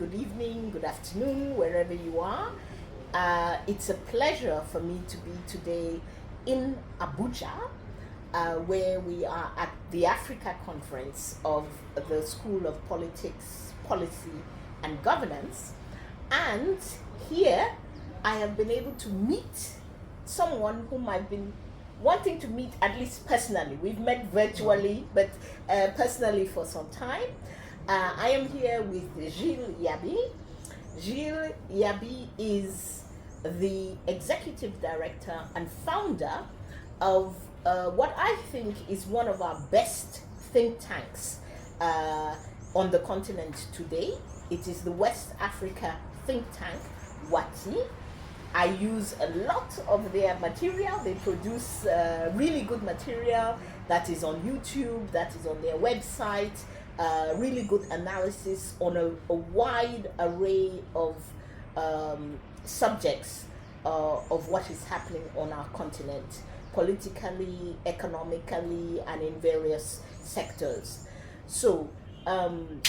good evening, good afternoon, wherever you are. It's a pleasure for me to be today in Abuja, where we are at the Africa Conference of the School of Politics, Policy and Governance. And here I have been able to meet someone whom I've been wanting to meet, at least personally. We've met virtually, but personally for some time. I am here with Gilles Yabi. Gilles Yabi is the executive director and founder of what I think is one of our best think tanks on the continent today. It is the West Africa think tank, WATHI. I use a lot of their material. They produce really good material that is on YouTube, that is on their website, really good analysis on a wide array of subjects of what is happening on our continent, politically, economically, and in various sectors. So, Gilles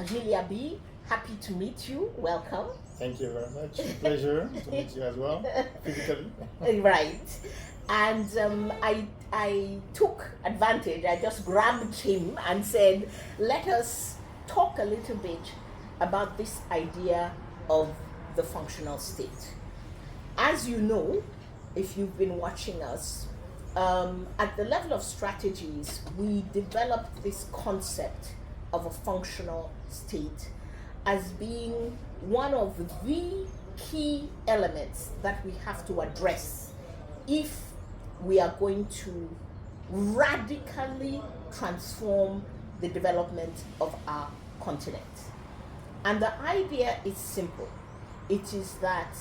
Yabi, happy to meet you. Welcome. Thank you very much. Pleasure to meet you as well, physically. Right. And I took advantage, I just grabbed him and said, let us talk a little bit about this idea of the functional state. As you know, if you've been watching us, at the level of strategies, we developed this concept of a functional state as being one of the key elements that we have to address if we are going to radically transform the development of our continent. And the idea is simple. It is that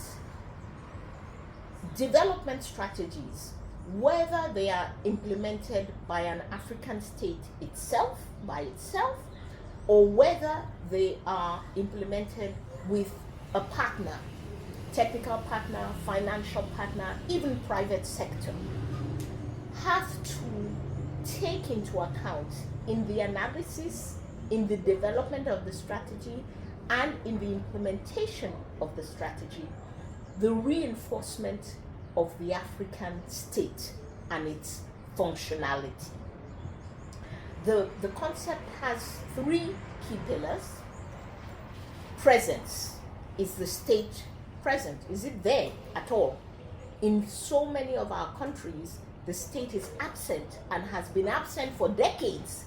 development strategies, whether they are implemented by an African state itself, by itself, or whether they are implemented with a partner, technical partner, financial partner, even private sector, have to take into account in the analysis, in the development of the strategy, and in the implementation of the strategy, the reinforcement of the African state and its functionality. The concept has three key pillars. Presence. Is the state present? Is it there at all? In so many of our countries, the state is absent and has been absent for decades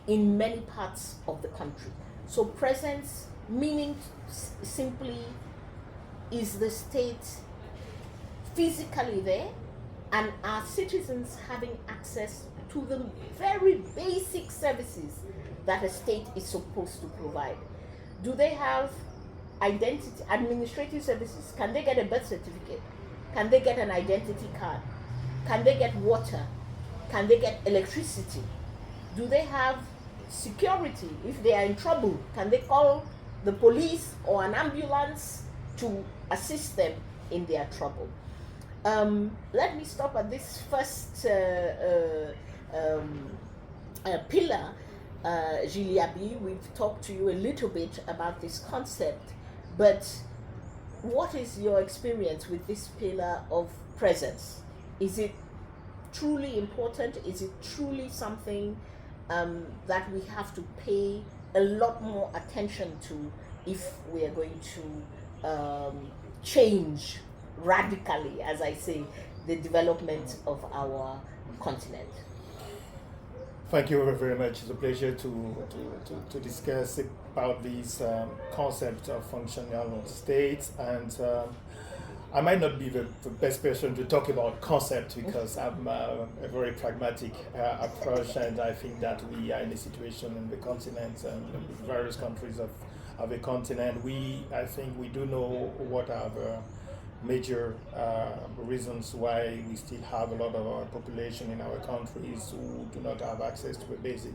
in many parts of the country. So presence, meaning simply, is the state physically there, and are citizens having access to the very basic services that a state is supposed to provide? Do they have identity, administrative services? Can they get a birth certificate? Can they get an identity card? Can they get water? Can they get electricity? Do they have security? If they are in trouble, can they call the police or an ambulance to assist them in their trouble? Let me stop at this first pillar. Gilles Yabi, we've talked to you a little bit about this concept, but what is your experience with this pillar of presence? Is it truly important? Is it truly something that we have to pay a lot more attention to if we are going to change radically, as I say, the development of our continent? Thank you very much. It's a pleasure to discuss about this concept of functional states, and I might not be the best person to talk about concept because I'm a very pragmatic approach, and I think that we are in a situation in the continent and various countries of the continent. I think we do know what are the major reasons why we still have a lot of our population in our countries who do not have access to the basic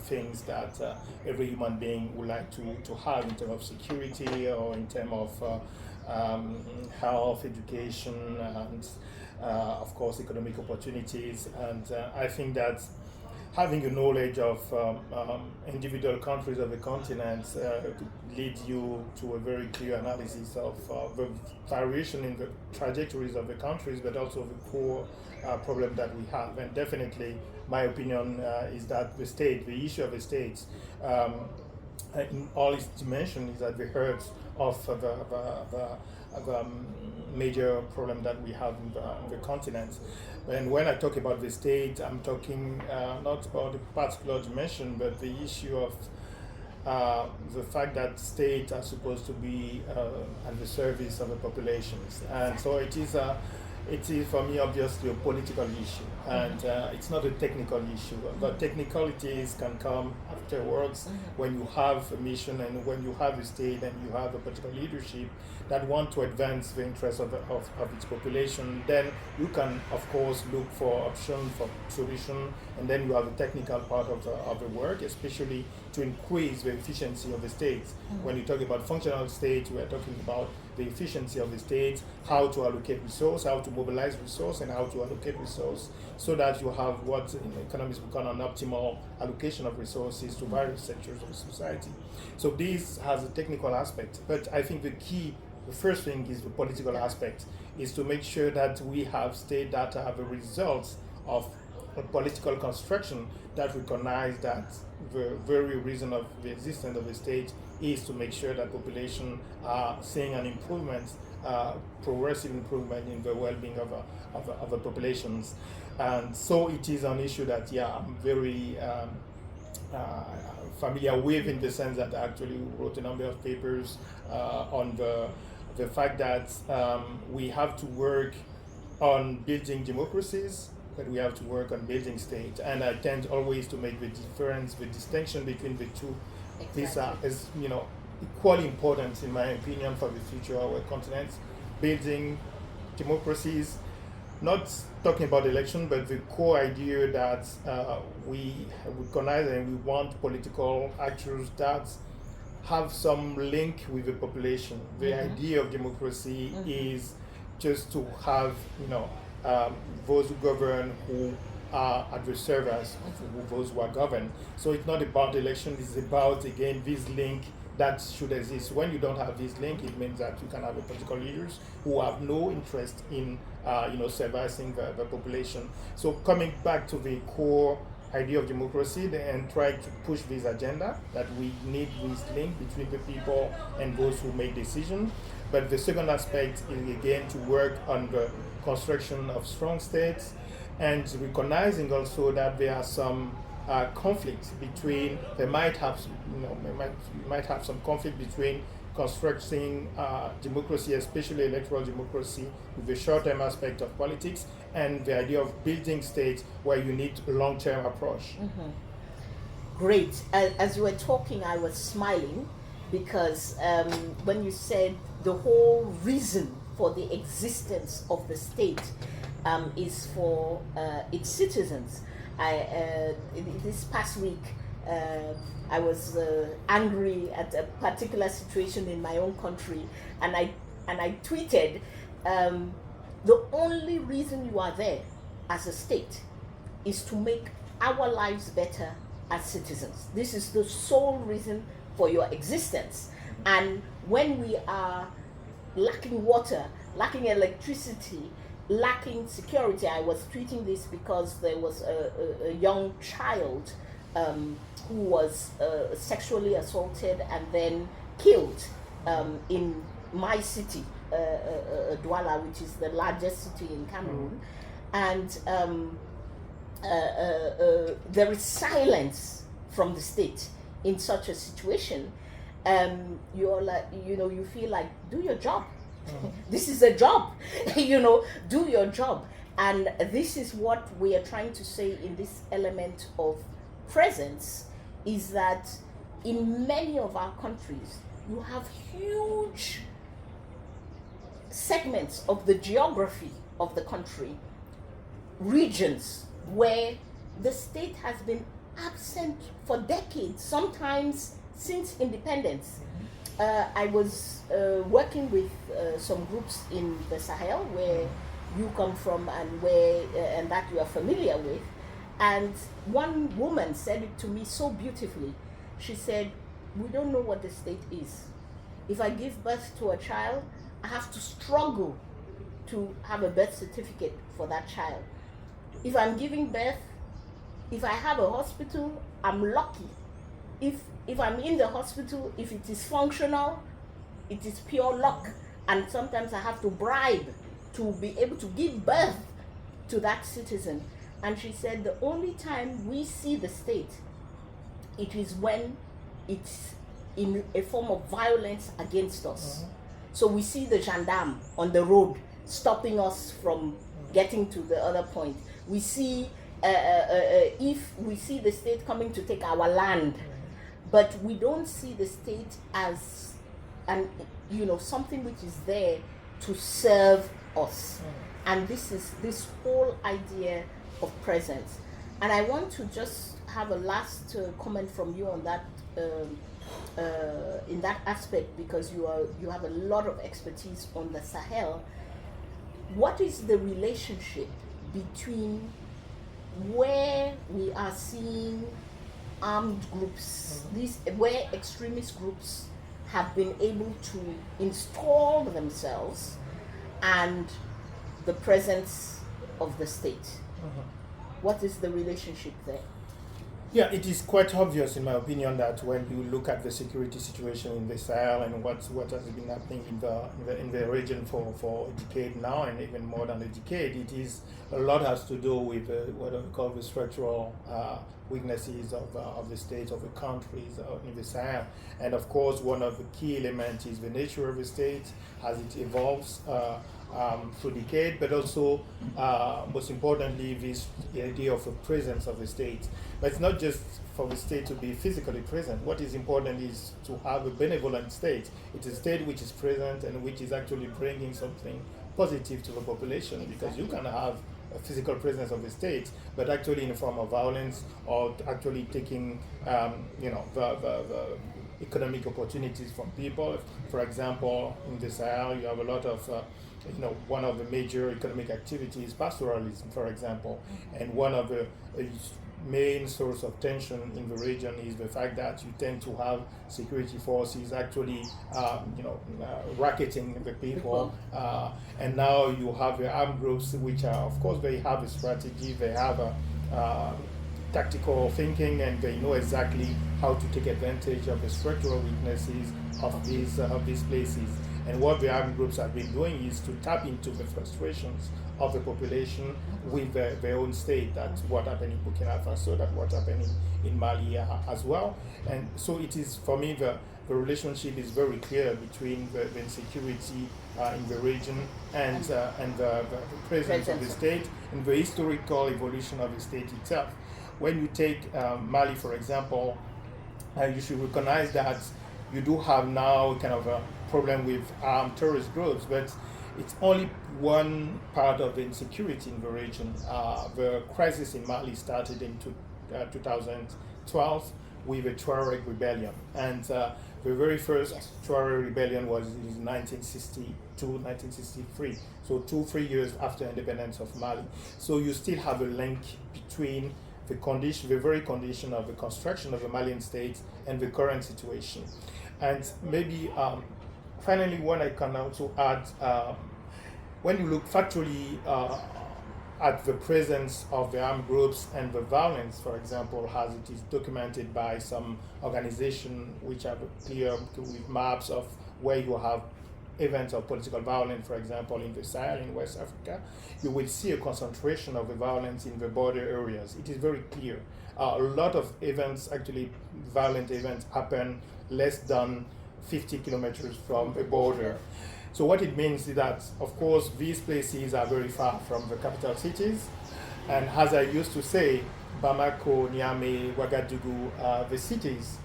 things that every human being would like to have in terms of security or in terms of health, education, and of course economic opportunities. And I think that having a knowledge of individual countries of the continent leads you to a very clear analysis of the variation in the trajectories of the countries, but also the core problem that we have. And definitely, my opinion is that the issue of the states, in all its dimensions, is at the heart of the major problem that we have in the continent. And when I talk about the state, I'm talking not about a particular dimension, but the issue of the fact that states are supposed to be at the service of the populations. And so it is for me obviously a political issue, and it's not a technical issue. The technicalities can come afterwards when you have a mission and when you have a state and you have a political leadership that want to advance the interests of its population. Then you can, of course, look for options, for solution, and then you have the technical part of the work, especially to increase the efficiency of the states. When you talk about functional states, we are talking about the efficiency of the states, how to allocate resource, how to mobilize resource, and how to allocate resource, so that you have what in economics we call an optimal allocation of resources to various sectors of society. So this has a technical aspect, but I think the first thing is the political aspect, is to make sure that we have state that have a result of a political construction that recognize that the very reason of the existence of the state is to make sure that population are seeing an improvement, progressive improvement in the well-being of the populations. And so it is an issue that, I'm very familiar with, in the sense that I actually wrote a number of papers on the fact that we have to work on building democracies, but we have to work on building state. And I tend always to make the difference, the distinction between the two. Exactly. These are, is, equally important, in my opinion, for the future of our continent. Building democracies, not talking about election, but the core idea that we recognize and we want political actors that have some link with the population. The idea of democracy is just to have, those who govern who are at the service of those who are governed. So it's not about election, it's about, again, this link that should exist. When you don't have this link, it means that you can have a political leaders who have no interest in, servicing the population. So coming back to the core idea of democracy and try to push this agenda that we need this link between the people and those who make decisions. But the second aspect is, again, to work on the construction of strong states, and recognizing also that there are some conflicts between, you might have some conflict between constructing democracy, especially electoral democracy, with the short-term aspect of politics, and the idea of building states where you need a long-term approach. Great. As you were talking, I was smiling because when you said the whole reason for the existence of the state is for its citizens. This past week, I was angry at a particular situation in my own country, and I tweeted, the only reason you are there as a state is to make our lives better as citizens. This is the sole reason for your existence. And when we are lacking water, lacking electricity, lacking security, I was tweeting this because there was a young child who was sexually assaulted and then killed in my city, Douala, which is the largest city in Cameroon. And there is silence from the state in such a situation. You're like, you feel like, do your job. This is a job, do your job. And this is what we are trying to say in this element of presence, is that in many of our countries, you have huge segments of the geography of the country, regions where the state has been absent for decades, sometimes since independence. I was working with some groups in the Sahel, where you come from and and that you are familiar with, And one woman said it to me so beautifully. She said, we don't know what the state is. If I give birth to a child, I have to struggle to have a birth certificate for that child. If I'm giving birth, if I have a hospital, I'm lucky. If I'm in the hospital, if it is functional, it is pure luck. And sometimes I have to bribe to be able to give birth to that citizen. And she said the only time we see the state, it is when it's in a form of violence against us. So we see the gendarme on the road stopping us from getting to the other point. We see if we see the state coming to take our land, but we don't see the state as something which is there to serve us. And this is this whole idea of presence. And I want to just have a last comment from you on that, in that aspect, because you have a lot of expertise on the Sahel. What is the relationship between where we are seeing armed groups, where extremist groups have been able to install themselves, and the presence of the state? What is the relationship there? Yeah, it is quite obvious, in my opinion, that when you look at the security situation in the Sahel and what has been happening in the region for a decade now, and even more than a decade, it is a lot has to do with what we call the structural weaknesses of the states, of the countries in the Sahel. And of course, one of the key elements is the nature of the state as it evolves through decade, but also, most importantly, the idea of a presence of the state. But it's not just for the state to be physically present. What is important is to have a benevolent state. It's a state which is present and which is actually bringing something positive to the population, because you can have a physical presence of the state, but actually in the form of violence, or actually taking, the economic opportunities from people. For example, in the Sahel, you have a lot of one of the major economic activities, pastoralism, for example, and one of the main source of tension in the region is the fact that you tend to have security forces actually, racketing the people, and now you have the armed groups, which are, of course, they have a strategy, they have a tactical thinking, and they know exactly how to take advantage of the structural weaknesses of these places. And what the armed groups have been doing is to tap into the frustrations of the population with their own state. That's what happened in Burkina Faso, that's what happened in Mali as well. And so it is, for me, the relationship is very clear between the insecurity in the region and the presence of the state and the historical evolution of the state itself. When you take Mali, for example, you should recognize that you do have now kind of a problem with armed terrorist groups, but it's only one part of the insecurity in the region. The crisis in Mali started in 2012 with the Tuareg rebellion, and the very first Tuareg rebellion was in 1962, 1963, so 2-3 years after independence of Mali. So you still have a link between the very condition of the construction of the Malian state and the current situation. And maybe finally, one I can also add, when you look factually at the presence of the armed groups and the violence, for example, as it is documented by some organizations which have clear with maps of where you have events of political violence, for example, in the Sahel, in West Africa, you will see a concentration of the violence in the border areas. It is very clear. A lot of events, actually violent events, happen less than 50 kilometers from a border. So what it means is that, of course, these places are very far from the capital cities. And as I used to say, Bamako, Niamey, Ouagadougou, the cities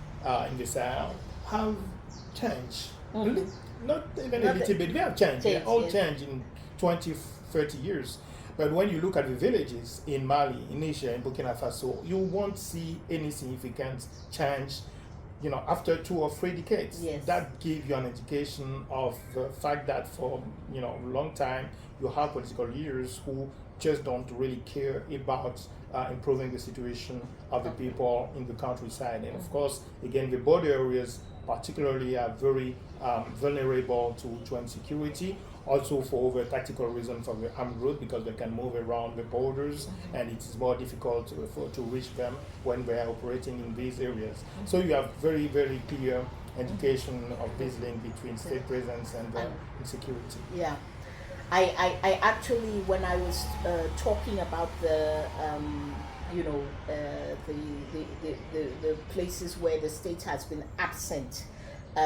in the Sahel have changed. Not even a little bit, they have changed. They all changed in 20, 30 years. But when you look at the villages in Mali, in Niger, in Burkina Faso, you won't see any significant change after 2 or 3 decades. Yes. That gives you an indication of the fact that for a long time you have political leaders who just don't really care about improving the situation of the people in the countryside. And of course, again, the border areas particularly are very vulnerable to insecurity. Also for over tactical reasons for the armed group, because they can move around the borders and it is more difficult to reach them when they are operating in these areas. So you have very, very clear indication of this link between state presence and insecurity. Yeah. I actually, when I was talking about the places where the state has been absent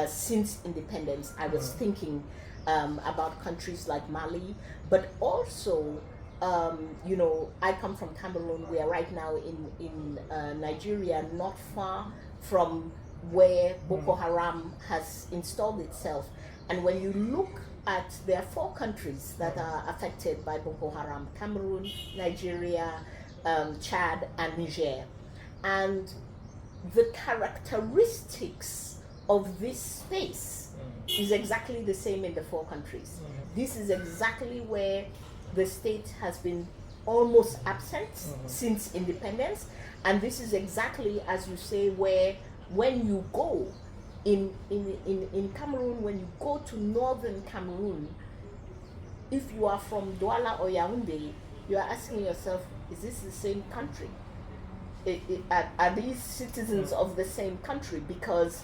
since independence, I was thinking about countries like Mali, but also, I come from Cameroon. We are right now in Nigeria, not far from where Boko Haram has installed itself. And when you look at, there are 4 countries that are affected by Boko Haram: Cameroon, Nigeria, Chad, and Niger. And the characteristics of this space is exactly the same in the 4 countries. This is exactly where the state has been almost absent since independence, and this is exactly, as you say, where when you go in Cameroon, when you go to northern Cameroon, if you are from Douala or Yaoundé, you are asking yourself, is this the same country? Are these citizens of the same country? Because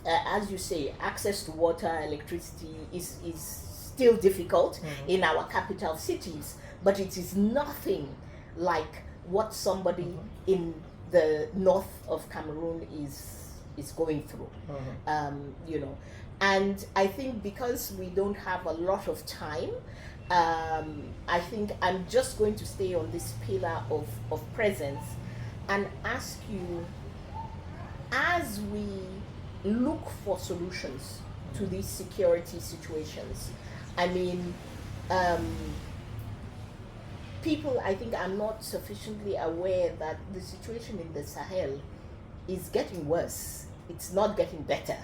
as you say, access to water, electricity is still difficult in our capital cities, but it is nothing like what somebody in the north of Cameroon is going through. And I think because we don't have a lot of time, I think I'm just going to stay on this pillar of presence and ask you, as we look for solutions to these security situations, I mean, people, I think, are not sufficiently aware that the situation in the Sahel is getting worse. It's not getting better.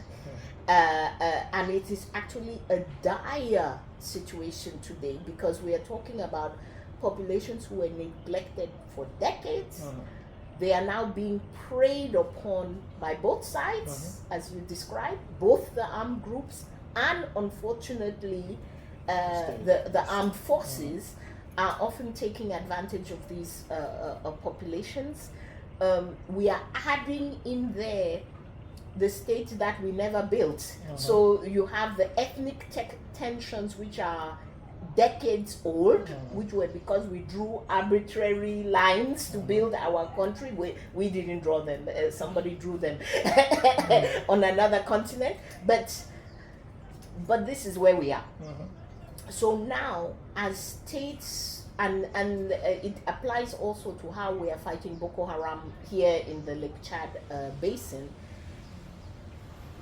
And it is actually a dire situation today, because we are talking about populations who were neglected for decades. They are now being preyed upon by both sides, as you described, both the armed groups and, unfortunately, the armed forces are often taking advantage of these populations. We are adding in there the state that we never built. So you have the ethnic tensions, which are decades old, which were because we drew arbitrary lines to build our country. We didn't draw them, somebody drew them on another continent, but this is where we are. So now, as states, and it applies also to how we are fighting Boko Haram here in the Lake Chad basin,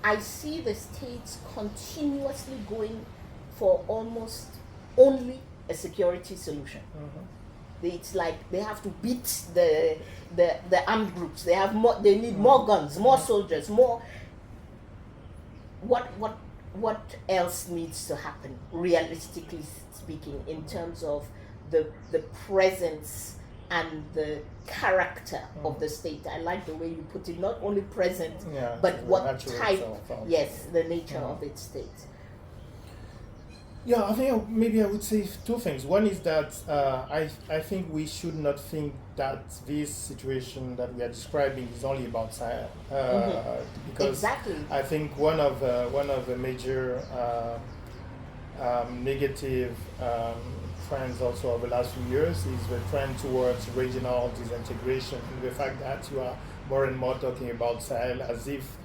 I see the states continuously going for almost only a security solution. It's like they have to beat the armed groups. They have more. They need more guns, more soldiers, more. What else needs to happen, realistically speaking, in terms of the presence and the character of the state? I like the way you put it. Not only present, but what type. Yes, the nature of its state. Yeah, I think maybe I would say 2 things. One is that I think we should not think that this situation that we are describing is only about Sahel, because exactly. I think one of the major negative trends also over the last few years is the trend towards regional disintegration, and the fact that you are more and more talking about Sahel as if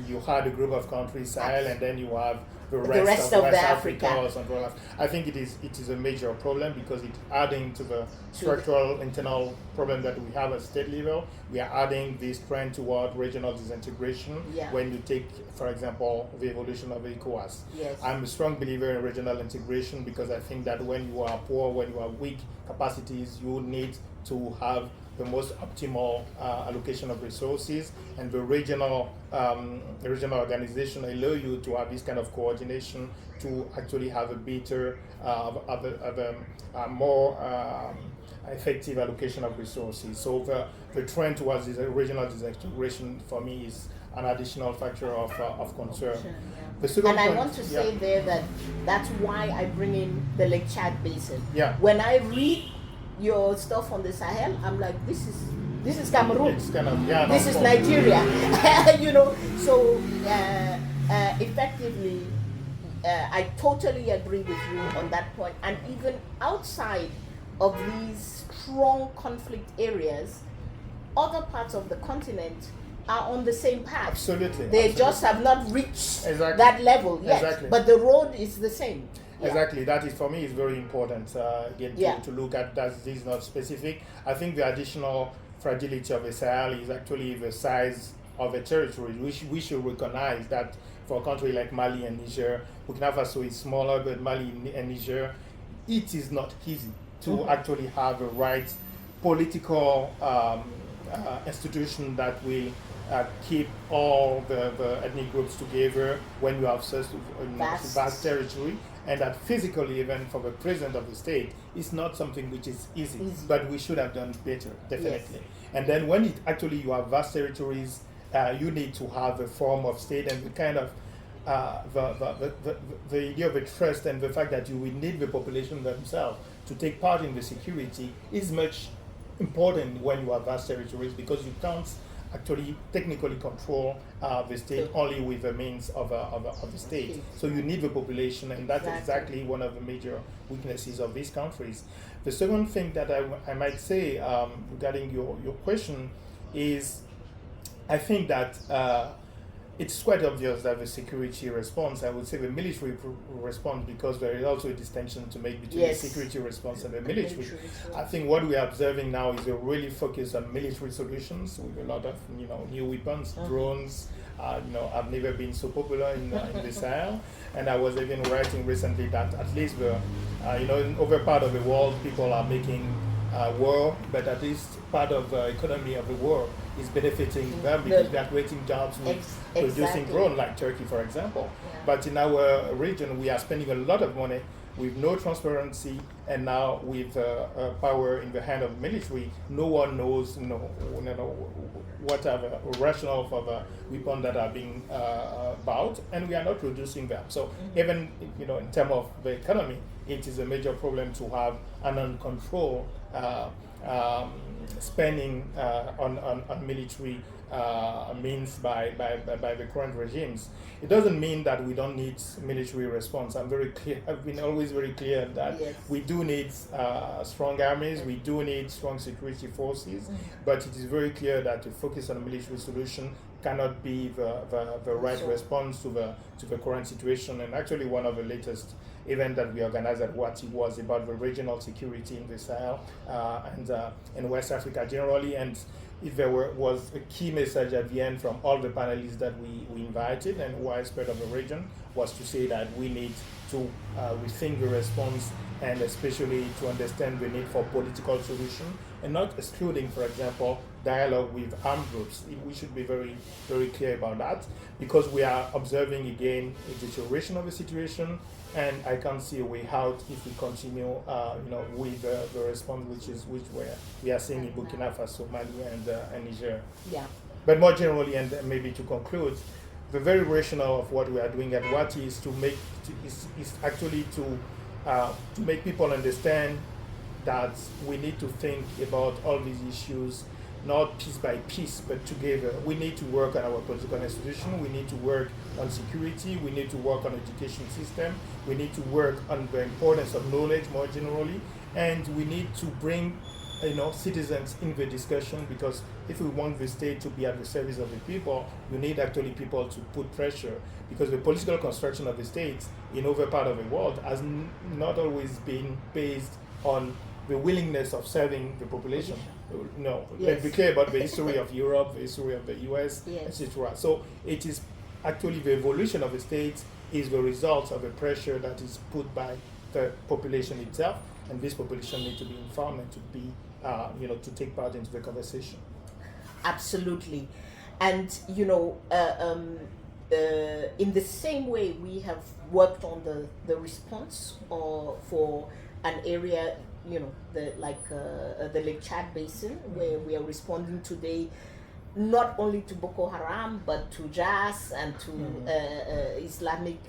you had a group of countries, Sahel, and then you have the rest of West Africa or something like that. I think it is a major problem, because it's adding to the structural internal problem that we have at state level. We are adding this trend toward regional disintegration. When you take, for example, the evolution of ECOWAS. I'm a strong believer in regional integration, because I think that when you are poor, when you have weak capacities, you need to have the most optimal allocation of resources, and the regional organization allow you to have this kind of coordination to actually have a better, more effective allocation of resources. So the trend towards this regional disintegration for me is an additional factor of concern. The second And I point, want to say there that that's why I bring in the Lake Chad Basin. Yeah. When I read your stuff on the Sahel, I'm like, this is Cameroon. It's kind of, yeah, This no, is of course. Nigeria. You know, so effectively, I totally agree with you on that point. And even outside of these strong conflict areas, other parts of the continent are on the same path. Absolutely. They just have not reached Exactly. that level yet. Exactly. But the road is the same. Yeah. Exactly, that is for me is very important. Again, Yeah. to look at that this is not specific. I think the additional fragility of the Sahel is actually the size of the territory. We should recognize that for a country like Mali and Niger, Burkina Faso is smaller, but Mali and Niger, it is not easy to actually have a right political institution that will keep all the ethnic groups together when you have such vast territory, and that physically, even for the president of the state, is not something which is easy. But we should have done better, definitely. Yes. And then when it actually you have vast territories, you need to have a form of state, and the kind of the idea of a trust and the fact that you will need the population themselves to take part in the security is much important when you have vast territories, because you can't actually technically control the state only with the means of the state. So you need the population, and that's exactly one of the major weaknesses of these countries. The second thing that I might say regarding your question is, I think that it's quite obvious that the security response, I would say the military response, because there is also a distinction to make between the security response and the military. I think what we are observing now is a really focus on military solutions with a lot of new weapons, drones. Have never been so popular in the Sahel, and I was even writing recently that at least in other part of the world people are making war, but at least part of the economy of the war is benefiting them because they are creating jobs with producing drone, like Turkey, for example. Yeah. But in our region, we are spending a lot of money with no transparency, and now with power in the hand of the military, no one knows, what are the rationale for the weapons that are being bought, and we are not producing them. So even in terms of the economy, it is a major problem to have an uncontrolled spending on military means by the current regimes. It doesn't mean that we don't need military response. I'm very clear. I've been always very clear that we do need strong armies. We do need strong security forces. But it is very clear that to focus on a military solution cannot be the right response to the current situation. And actually, one of the latest event that we organized at WATHI was about the regional security in the Sahel and in West Africa generally. And if there was a key message at the end from all the panelists that we invited and who are experts of the region, was to say that we need to rethink the response, and especially to understand the need for political solution, and not excluding, for example, dialogue with armed groups. We should be very, very clear about that, because we are observing again a deterioration of the situation, and I can't see a way out if we continue, with the response which we are seeing in Burkina Faso, Mali, and Niger. Yeah. But more generally, and maybe to conclude, the very rationale of what we are doing at WATHI is actually to make people understand that we need to think about all these issues, not piece by piece, but together. We need to work on our political institution, we need to work on security, we need to work on education system, we need to work on the importance of knowledge more generally, and we need to bring citizens in the discussion, because if we want the state to be at the service of the people, you need actually people to put pressure, because the political construction of the states in other part of the world has not always been based on the willingness of serving the population. No, let's be clear about the history of Europe, the history of the US, etc. So it is actually the evolution of the states is the result of the pressure that is put by the population itself, and this population needs to be informed and to be to take part into the conversation. Absolutely. And in the same way we have worked on the response or for an area, the Lake Chad Basin, where we are responding today not only to Boko Haram but to JAS and to Islamic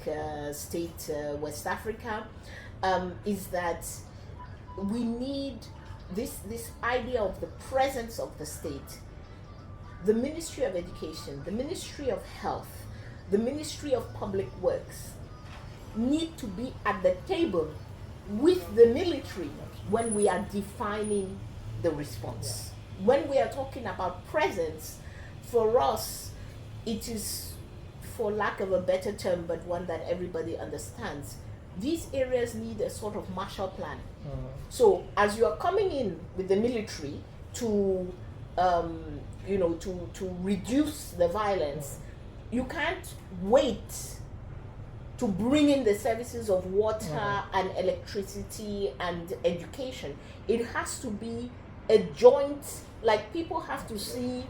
State West Africa, is that we need this idea of the presence of the state. The Ministry of Education, the Ministry of Health, the Ministry of Public Works need to be at the table with the military when we are defining the response. When we are talking about presence, for us, it is, for lack of a better term, but one that everybody understands, these areas need a sort of Marshall Plan. So as you are coming in with the military to reduce the violence, you can't wait to bring in the services of water and electricity and education. It has to be a joint, like people have to see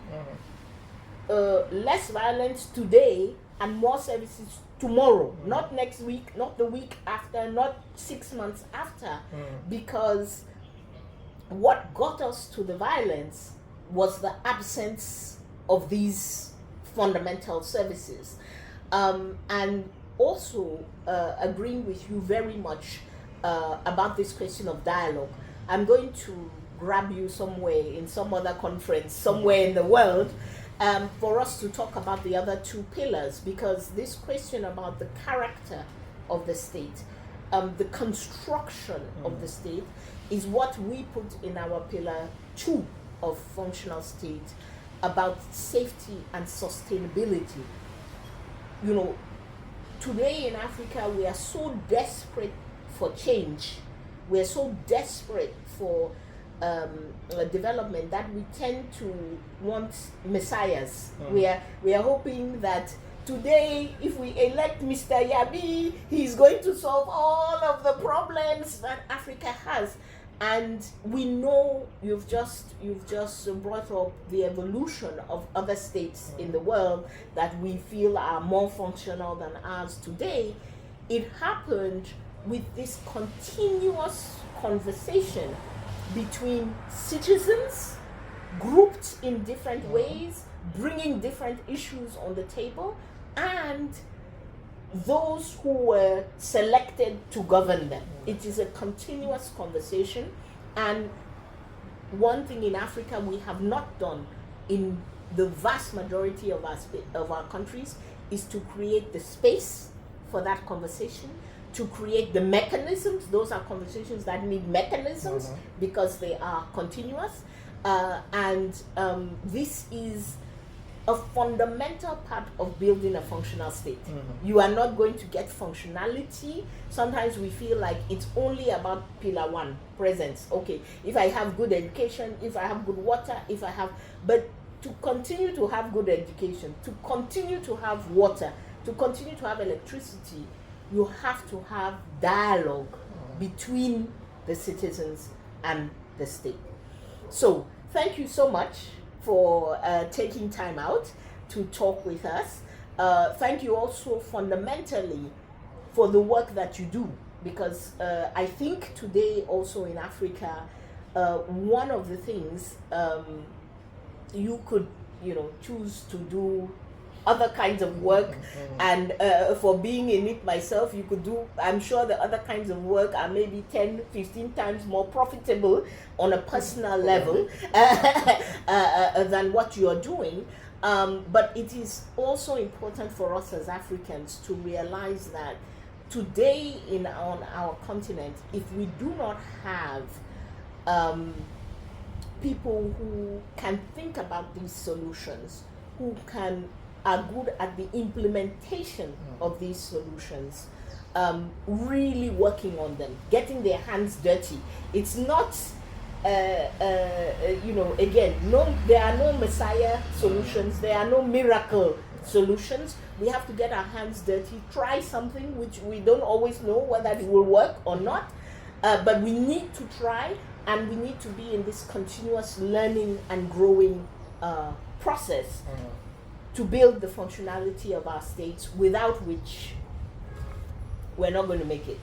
less violence today and more services tomorrow, not next week, not the week after, not 6 months after, because what got us to the violence was the absence of these fundamental services. And also agreeing with you very much about this question of dialogue. I'm going to grab you somewhere in some other conference, somewhere in the world, for us to talk about the other two pillars, because this question about the character of the state, the construction of the state, is what we put in our pillar 2 of functional state, about safety and sustainability. Today in Africa, we are so desperate for change. We are so desperate for development that we tend to want messiahs. We are hoping that today, if we elect Mr. Yabi, he's going to solve all of the problems that Africa has. And we know you've just brought up the evolution of other states in the world that we feel are more functional than ours today. It happened with this continuous conversation between citizens grouped in different ways, bringing different issues on the table, and those who were selected to govern them. It is a continuous conversation, and one thing in Africa we have not done in the vast majority of our countries is to create the space for that conversation, to create the mechanisms. Those are conversations that need mechanisms because they are continuous, and this is a fundamental part of building a functional state. You are not going to get functionality. Sometimes we feel like it's only about pillar 1, presence. Okay, if I have good education, if I have good water, but to continue to have good education, to continue to have water, to continue to have electricity, you have to have dialogue between the citizens and the state. So thank you so much for taking time out to talk with us. Thank you also fundamentally for the work that you do, because I think today also in Africa, one of the things you could choose to do other kinds of work, and for being in it myself, you could do, I'm sure the other kinds of work are maybe 10-15 times more profitable on a personal level than what you are doing, but it is also important for us as Africans to realize that today on our continent, if we do not have people who can think about these solutions, who are good at the implementation of these solutions, really working on them, getting their hands dirty. It's not, again, there are no messiah solutions, there are no miracle solutions. We have to get our hands dirty, try something which we don't always know whether it will work or not, but we need to try, and we need to be in this continuous learning and growing process to build the functionality of our states, without which we're not going to make it.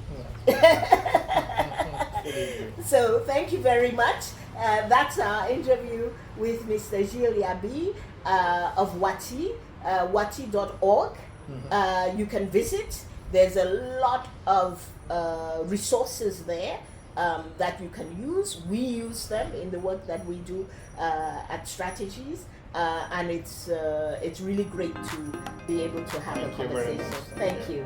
So thank you very much. That's our interview with Mr. Gilles Yabi of WATHI, WATHI.org. You can visit. There's a lot of resources there that you can use. We use them in the work that we do at Strategies, and it's really great to be able to have a conversation. Thank you.